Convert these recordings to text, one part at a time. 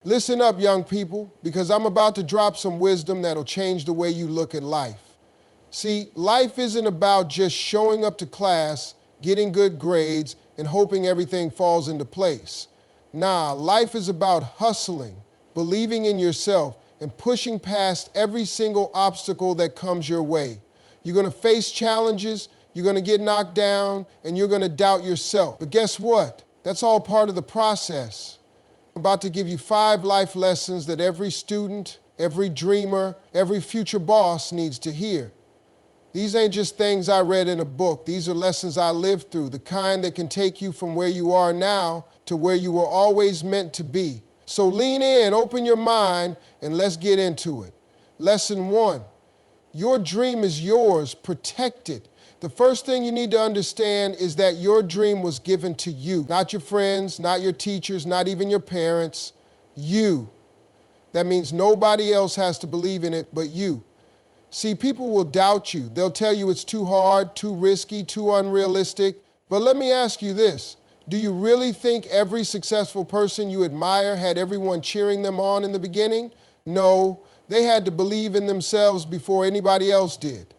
Listen up, young people, because I'm about to drop some wisdom that'll change the way you look at life. See, life isn't about just showing up to class, getting good grades, and hoping everything falls into place. Nah, life is about hustling, believing in yourself, and pushing past every single obstacle that comes your way. You're going to face challenges, you're going to get knocked down, and you're going to doubt yourself. But guess what? That's all part of the process. I'm about to give you 5 life lessons that every student, every dreamer, every future boss needs to hear. These ain't just things I read in a book. These are lessons I lived through, the kind that can take you from where you are now to where you were always meant to be. So lean in, open your mind, and let's get into it. Lesson 1, your dream is yours, protect it. The first thing you need to understand is that your dream was given to you, not your friends, not your teachers, not even your parents, you. That means nobody else has to believe in it but you. See, people will doubt you. They'll tell you it's too hard, too risky, too unrealistic. But let me ask you this. Do you really think every successful person you admire had everyone cheering them on in the beginning? No, they had to believe in themselves before anybody else did.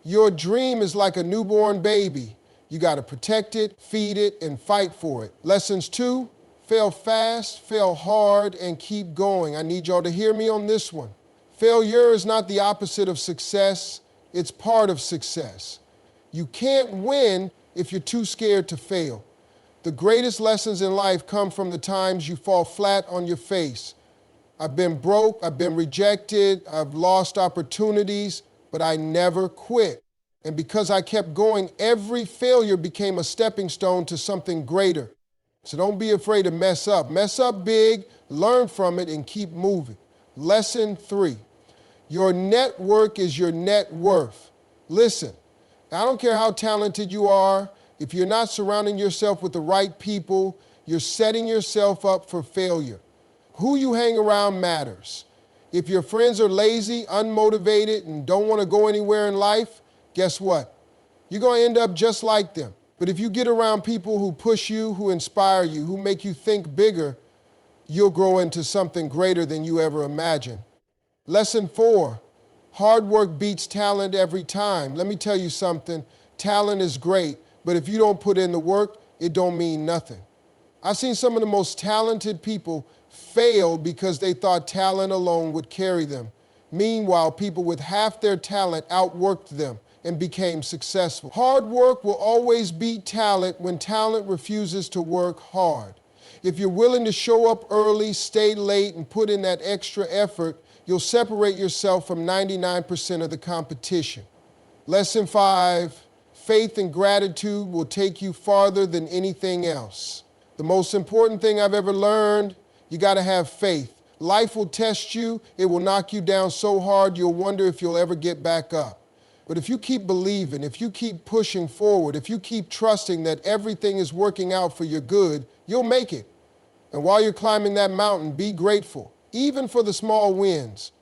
Your dream is like a newborn baby. You got to protect it, feed it, and fight for it. Lessons 2, fail fast, fail hard, and keep going. I need y'all to hear me on this one. Failure is not the opposite of success. It's part of success. You can't win if you're too scared to fail. The greatest lessons in life come from the times you fall flat on your face. I've been broke, I've been rejected, I've lost opportunities, but I never quit. And because I kept going, every failure became a stepping stone to something greater. So don't be afraid to mess up. Mess up big, learn from it, and keep moving. Lesson 3, your network is your net worth. Listen, I don't care how talented you are, if you're not surrounding yourself with the right people, you're setting yourself up for failure. Who you hang around matters. If your friends are lazy, unmotivated, and don't want to go anywhere in life, guess what? You're going to end up just like them. But if you get around people who push you, who inspire you, who make you think bigger, you'll grow into something greater than you ever imagined. Lesson 4, hard work beats talent every time. Let me tell you something, talent is great, but if you don't put in the work, it don't mean nothing. I've seen some of the most talented people fail because they thought talent alone would carry them. Meanwhile, people with half their talent outworked them and became successful. Hard work will always beat talent when talent refuses to work hard. If you're willing to show up early, stay late, and put in that extra effort, you'll separate yourself from 99% of the competition. Lesson 5, faith and gratitude will take you farther than anything else. The most important thing I've ever learned, you got to have faith. Life will test you. It will knock you down so hard you'll wonder if you'll ever get back up. But if you keep believing, if you keep pushing forward, if you keep trusting that everything is working out for your good, you'll make it. And while you're climbing that mountain, be grateful, even for the small wins.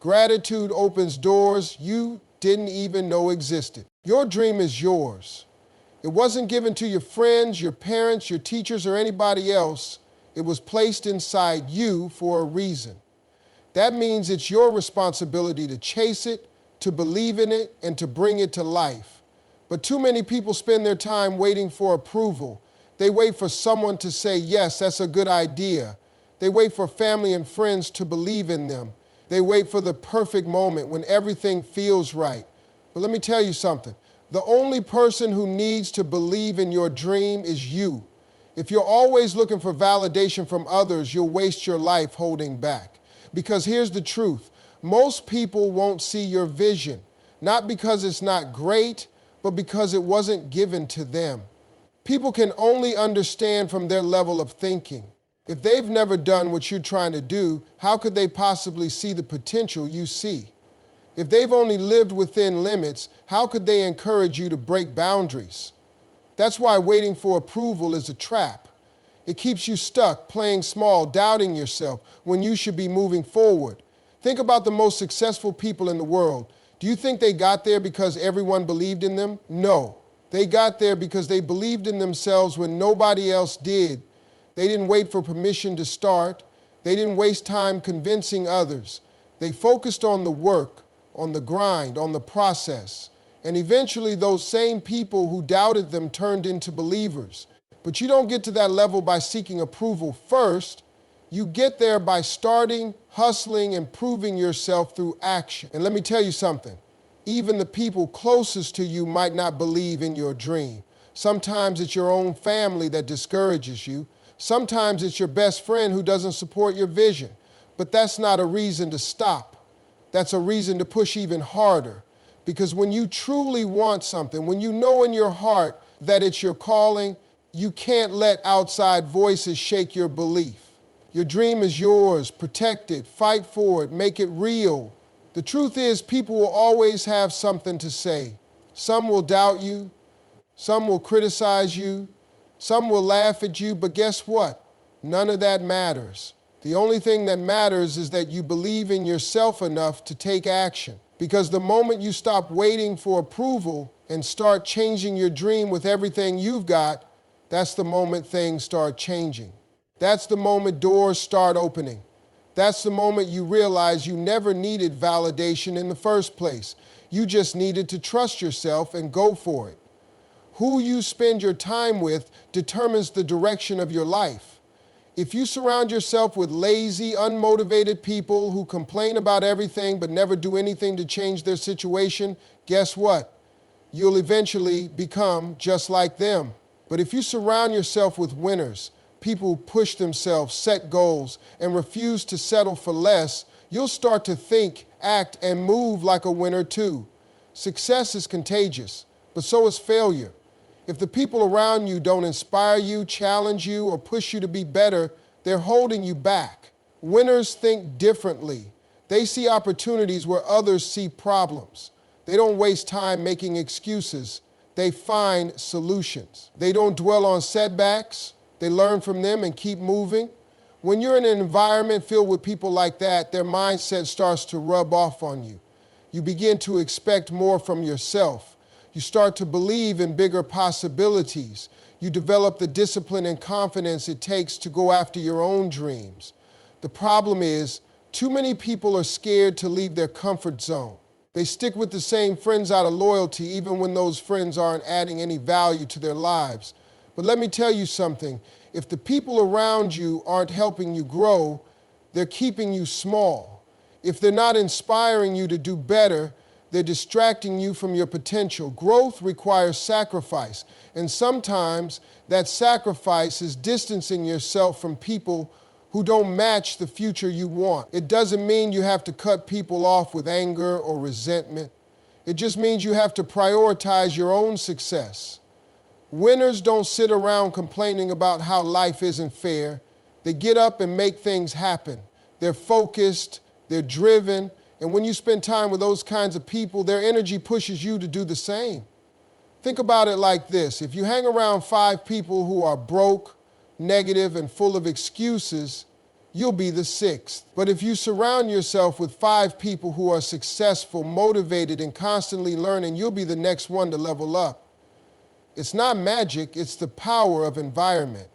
Gratitude opens doors you didn't even know existed. Your dream is yours. It wasn't given to your friends, your parents, your teachers, or anybody else. It was placed inside you for a reason. That means it's your responsibility to chase it, to believe in it, and to bring it to life. But too many people spend their time waiting for approval. They wait for someone to say, yes, that's a good idea. They wait for family and friends to believe in them. They wait for the perfect moment when everything feels right. But let me tell you something. The only person who needs to believe in your dream is you. If you're always looking for validation from others, you'll waste your life holding back. Because here's the truth. Most people won't see your vision, not because it's not great, but because it wasn't given to them. People can only understand from their level of thinking. If they've never done what you're trying to do, how could they possibly see the potential you see? If they've only lived within limits, how could they encourage you to break boundaries? That's why waiting for approval is a trap. It keeps you stuck, playing small, doubting yourself when you should be moving forward. Think about the most successful people in the world. Do you think they got there because everyone believed in them? No. They got there because they believed in themselves when nobody else did. They didn't wait for permission to start. They didn't waste time convincing others. They focused on the work, on the grind, on the process. And eventually those same people who doubted them turned into believers. But you don't get to that level by seeking approval first. You get there by starting, hustling, and proving yourself through action. And let me tell you something. Even the people closest to you might not believe in your dream. Sometimes it's your own family that discourages you. Sometimes it's your best friend who doesn't support your vision. But that's not a reason to stop. That's a reason to push even harder. Because when you truly want something, when you know in your heart that it's your calling, you can't let outside voices shake your belief. Your dream is yours. Protect it, fight for it, make it real. The truth is, people will always have something to say. Some will doubt you, some will criticize you, some will laugh at you, but guess what? None of that matters. The only thing that matters is that you believe in yourself enough to take action. Because the moment you stop waiting for approval and start changing your dream with everything you've got, that's the moment things start changing. That's the moment doors start opening. That's the moment you realize you never needed validation in the first place. You just needed to trust yourself and go for it. Who you spend your time with determines the direction of your life. If you surround yourself with lazy, unmotivated people who complain about everything but never do anything to change their situation, guess what? You'll eventually become just like them. But if you surround yourself with winners, people who push themselves, set goals, and refuse to settle for less, you'll start to think, act, and move like a winner too. Success is contagious, but so is failure. If the people around you don't inspire you, challenge you, or push you to be better, they're holding you back. Winners think differently. They see opportunities where others see problems. They don't waste time making excuses. They find solutions. They don't dwell on setbacks. They learn from them and keep moving. When you're in an environment filled with people like that, their mindset starts to rub off on you. You begin to expect more from yourself. You start to believe in bigger possibilities. You develop the discipline and confidence it takes to go after your own dreams. The problem is, too many people are scared to leave their comfort zone. They stick with the same friends out of loyalty, even when those friends aren't adding any value to their lives. But let me tell you something. If the people around you aren't helping you grow, they're keeping you small. If they're not inspiring you to do better, they're distracting you from your potential. Growth requires sacrifice, and sometimes that sacrifice is distancing yourself from people who don't match the future you want. It doesn't mean you have to cut people off with anger or resentment. It just means you have to prioritize your own success. Winners don't sit around complaining about how life isn't fair. They get up and make things happen. They're focused, they're driven, and when you spend time with those kinds of people, their energy pushes you to do the same. Think about it like this. If you hang around 5 people who are broke, negative, and full of excuses, you'll be the 6th. But if you surround yourself with 5 people who are successful, motivated, and constantly learning, you'll be the next one to level up. It's not magic, it's the power of environment.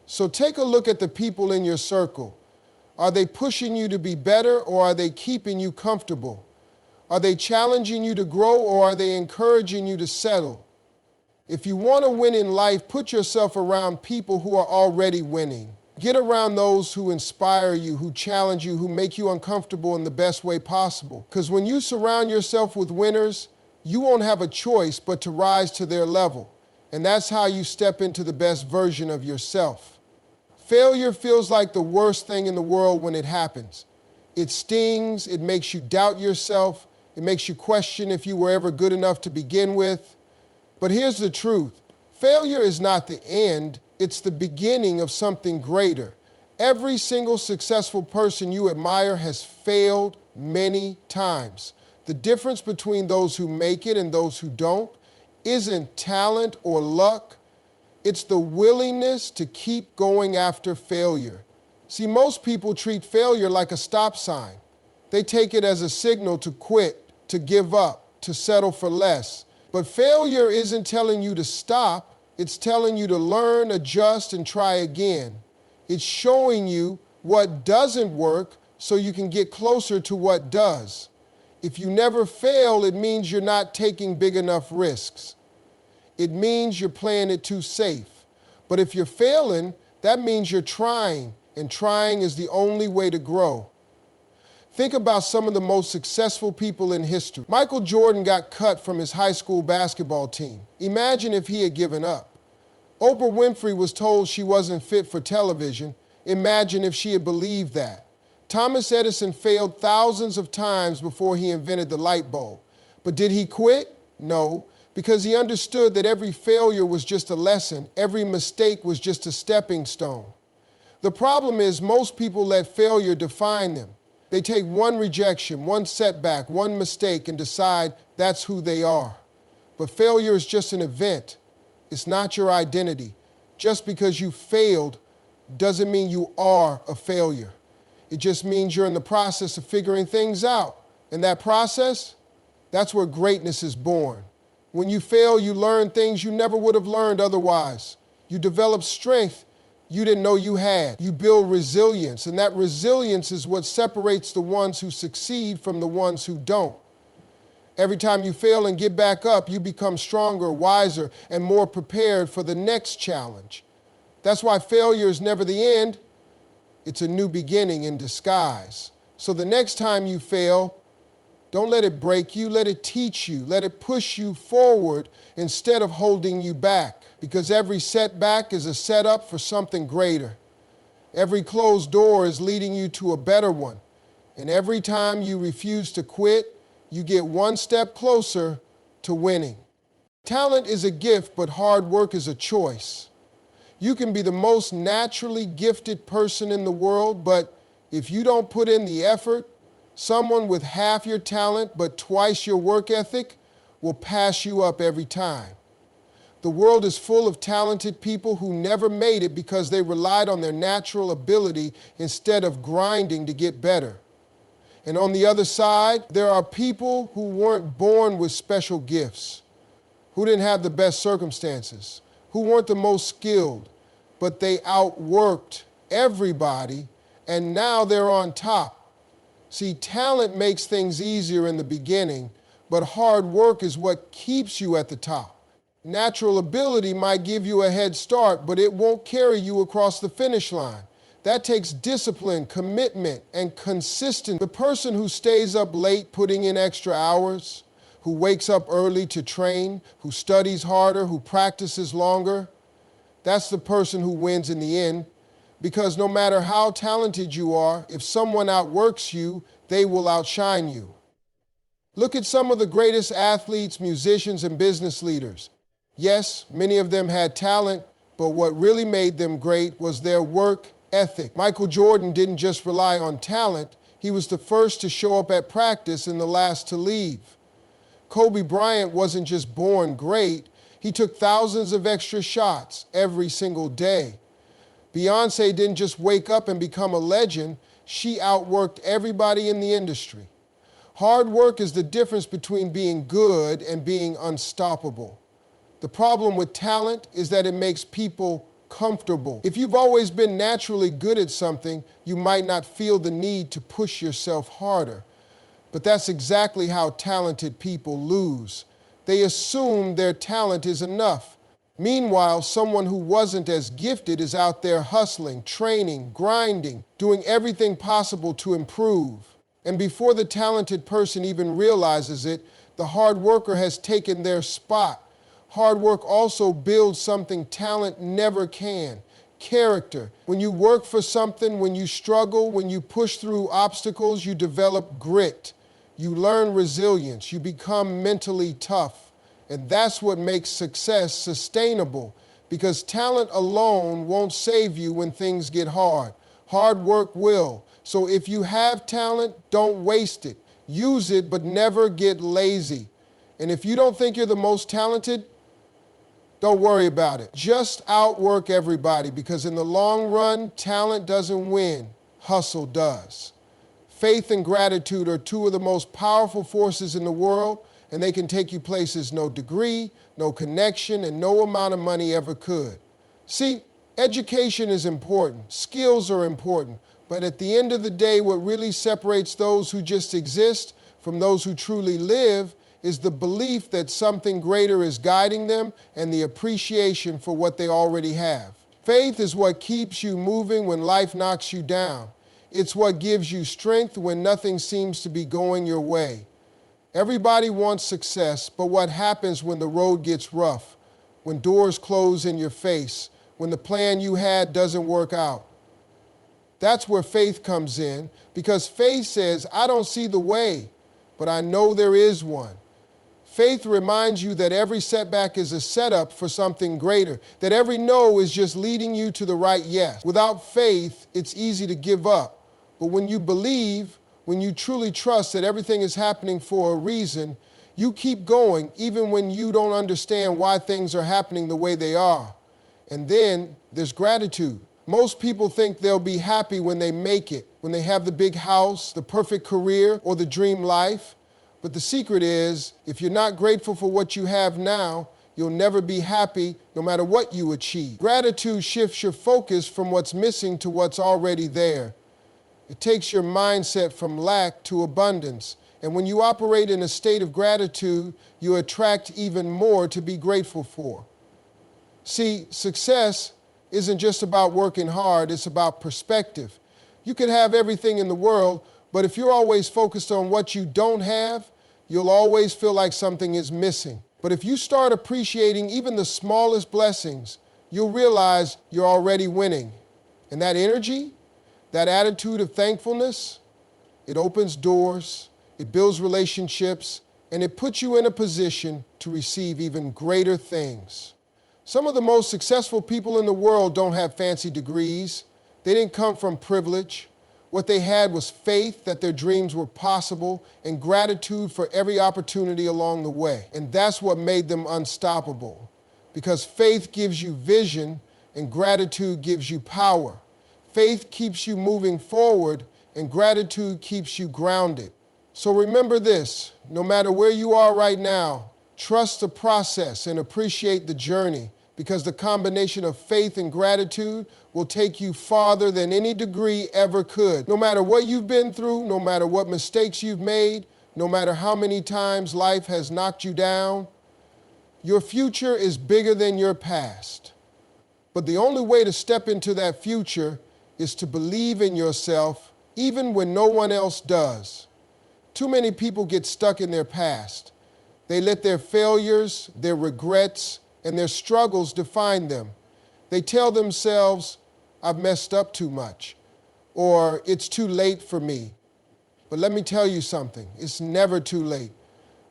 So take a look at the people in your circle. Are they pushing you to be better, or are they keeping you comfortable? Are they challenging you to grow, or are they encouraging you to settle? If you want to win in life, put yourself around people who are already winning. Get around those who inspire you, who challenge you, who make you uncomfortable in the best way possible. Because when you surround yourself with winners, you won't have a choice but to rise to their level. And that's how you step into the best version of yourself. Failure feels like the worst thing in the world when it happens. It stings, it makes you doubt yourself, it makes you question if you were ever good enough to begin with. But here's the truth. Failure is not the end, it's the beginning of something greater. Every single successful person you admire has failed many times. The difference between those who make it and those who don't isn't talent or luck. It's the willingness to keep going after failure. See, most people treat failure like a stop sign. They take it as a signal to quit, to give up, to settle for less. But failure isn't telling you to stop. It's telling you to learn, adjust, and try again. It's showing you what doesn't work so you can get closer to what does. If you never fail, it means you're not taking big enough risks. It means you're playing it too safe. But if you're failing, that means you're trying, and trying is the only way to grow. Think about some of the most successful people in history. Michael Jordan got cut from his high school basketball team. Imagine if he had given up. Oprah Winfrey was told she wasn't fit for television. Imagine if she had believed that. Thomas Edison failed thousands of times before he invented the light bulb. But did he quit? No, because he understood that every failure was just a lesson. Every mistake was just a stepping stone. The problem is most people let failure define them. They take one rejection, one setback, one mistake, and decide that's who they are. But failure is just an event. It's not your identity. Just because you failed doesn't mean you are a failure. It just means you're in the process of figuring things out. And that process, that's where greatness is born. When you fail, you learn things you never would have learned otherwise. You develop strength you didn't know you had. You build resilience, and that resilience is what separates the ones who succeed from the ones who don't. Every time you fail and get back up, you become stronger, wiser, and more prepared for the next challenge. That's why failure is never the end. It's a new beginning in disguise. So the next time you fail, don't let it break you, let it teach you, let it push you forward instead of holding you back. Because every setback is a setup for something greater. Every closed door is leading you to a better one. And every time you refuse to quit, you get one step closer to winning. Talent is a gift, but hard work is a choice. You can be the most naturally gifted person in the world, but if you don't put in the effort, someone with half your talent but twice your work ethic will pass you up every time. The world is full of talented people who never made it because they relied on their natural ability instead of grinding to get better. And on the other side, there are people who weren't born with special gifts, who didn't have the best circumstances, who weren't the most skilled, but they outworked everybody, and now they're on top. See, talent makes things easier in the beginning, but hard work is what keeps you at the top. Natural ability might give you a head start, but it won't carry you across the finish line. That takes discipline, commitment, and consistency. The person who stays up late putting in extra hours, who wakes up early to train, who studies harder, who practices longer, that's the person who wins in the end. Because no matter how talented you are, if someone outworks you, they will outshine you. Look at some of the greatest athletes, musicians, and business leaders. Yes, many of them had talent, but what really made them great was their work ethic. Michael Jordan didn't just rely on talent, he was the first to show up at practice and the last to leave. Kobe Bryant wasn't just born great, he took thousands of extra shots every single day. Beyoncé didn't just wake up and become a legend, she outworked everybody in the industry. Hard work is the difference between being good and being unstoppable. The problem with talent is that it makes people comfortable. If you've always been naturally good at something, you might not feel the need to push yourself harder. But that's exactly how talented people lose. They assume their talent is enough. Meanwhile, someone who wasn't as gifted is out there hustling, training, grinding, doing everything possible to improve. And before the talented person even realizes it, the hard worker has taken their spot. Hard work also builds something talent never can: character. When you work for something, when you struggle, when you push through obstacles, you develop grit. You learn resilience. You become mentally tough. And that's what makes success sustainable, because talent alone won't save you when things get hard. Hard work will. So if you have talent, don't waste it. Use it, but never get lazy. And if you don't think you're the most talented, don't worry about it. Just outwork everybody, because in the long run, talent doesn't win, hustle does. Faith and gratitude are two of the most powerful forces in the world, and they can take you places no degree, no connection, and no amount of money ever could. See, education is important, skills are important, But at the end of the day, what really separates those who just exist from those who truly live is the belief that something greater is guiding them and the appreciation for what they already have. Faith is what keeps you moving when life knocks you down. It's what gives you strength when nothing seems to be going your way. Everybody wants success, but what happens when the road gets rough, when doors close in your face, when the plan you had doesn't work out? That's where faith comes in, because faith says, I don't see the way, but I know there is one. Faith reminds you that every setback is a setup for something greater, that every no is just leading you to the right yes. Without faith, it's easy to give up. But when you believe, when you truly trust that everything is happening for a reason, you keep going even when you don't understand why things are happening the way they are. And then there's gratitude. Most people think they'll be happy when they make it, when they have the big house, the perfect career, or the dream life. But the secret is, if you're not grateful for what you have now, you'll never be happy no matter what you achieve. Gratitude shifts your focus from what's missing to what's already there. It takes your mindset from lack to abundance. And when you operate in a state of gratitude, you attract even more to be grateful for. See, success isn't just about working hard, it's about perspective. You could have everything in the world, but if you're always focused on what you don't have, you'll always feel like something is missing. But if you start appreciating even the smallest blessings, you'll realize you're already winning. And that energy, that attitude of thankfulness, it opens doors, it builds relationships, and it puts you in a position to receive even greater things. Some of the most successful people in the world don't have fancy degrees. They didn't come from privilege. What they had was faith that their dreams were possible and gratitude for every opportunity along the way. And that's what made them unstoppable. Because faith gives you vision and gratitude gives you power. Faith keeps you moving forward and gratitude keeps you grounded. So remember this, no matter where you are right now, trust the process and appreciate the journey, because the combination of faith and gratitude will take you farther than any degree ever could. No matter what you've been through, no matter what mistakes you've made, no matter how many times life has knocked you down, your future is bigger than your past. But the only way to step into that future is to believe in yourself, even when no one else does. Too many people get stuck in their past. They let their failures, their regrets, and their struggles define them. They tell themselves, I've messed up too much, or it's too late for me. But let me tell you something, it's never too late.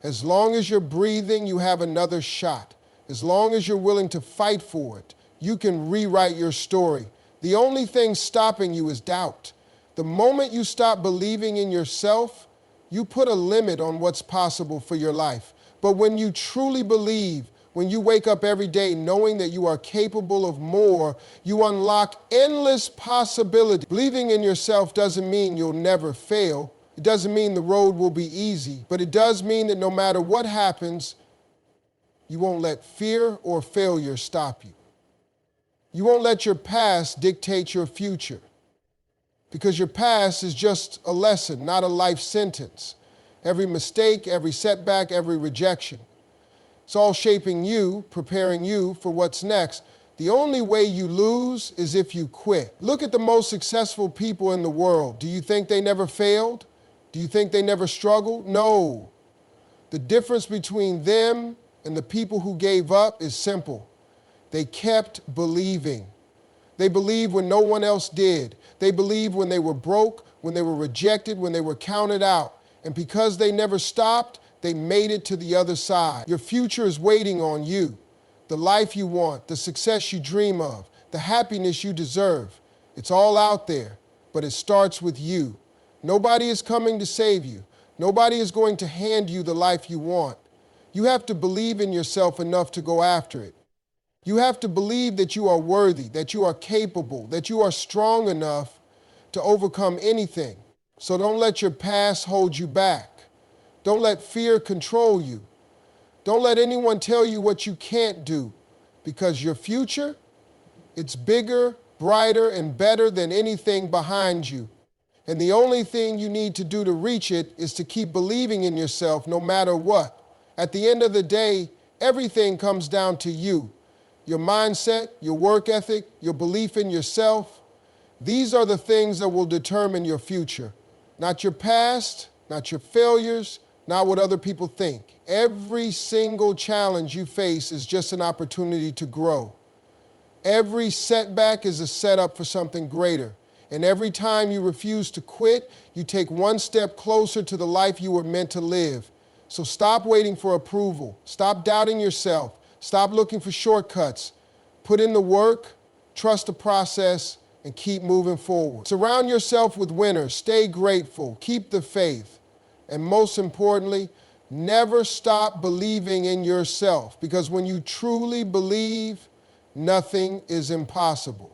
As long as you're breathing, you have another shot. As long as you're willing to fight for it, you can rewrite your story. The only thing stopping you is doubt. The moment you stop believing in yourself, you put a limit on what's possible for your life. But when you truly believe, when you wake up every day knowing that you are capable of more, you unlock endless possibilities. Believing in yourself doesn't mean you'll never fail. It doesn't mean the road will be easy, but it does mean that no matter what happens, you won't let fear or failure stop you. You won't let your past dictate your future, because your past is just a lesson, not a life sentence. Every mistake, every setback, every rejection, it's all shaping you, preparing you for what's next. The only way you lose is if you quit. Look at the most successful people in the world. Do you think they never failed? Do you think they never struggled? No. The difference between them and the people who gave up is simple. They kept believing. They believed when no one else did. They believed when they were broke, when they were rejected, when they were counted out. And because they never stopped, they made it to the other side. Your future is waiting on you. The life you want, the success you dream of, the happiness you deserve. It's all out there, but it starts with you. Nobody is coming to save you. Nobody is going to hand you the life you want. You have to believe in yourself enough to go after it. You have to believe that you are worthy, that you are capable, that you are strong enough to overcome anything. So don't let your past hold you back. Don't let fear control you. Don't let anyone tell you what you can't do, because your future, it's bigger, brighter, and better than anything behind you. And the only thing you need to do to reach it is to keep believing in yourself no matter what. At the end of the day, everything comes down to you. Your mindset, your work ethic, your belief in yourself. These are the things that will determine your future. Not your past, not your failures, not what other people think. Every single challenge you face is just an opportunity to grow. Every setback is a setup for something greater. And every time you refuse to quit, you take one step closer to the life you were meant to live. So stop waiting for approval. Stop doubting yourself. Stop looking for shortcuts. Put in the work, trust the process, and keep moving forward. Surround yourself with winners. Stay grateful. Keep the faith. And most importantly, never stop believing in yourself, because when you truly believe, nothing is impossible.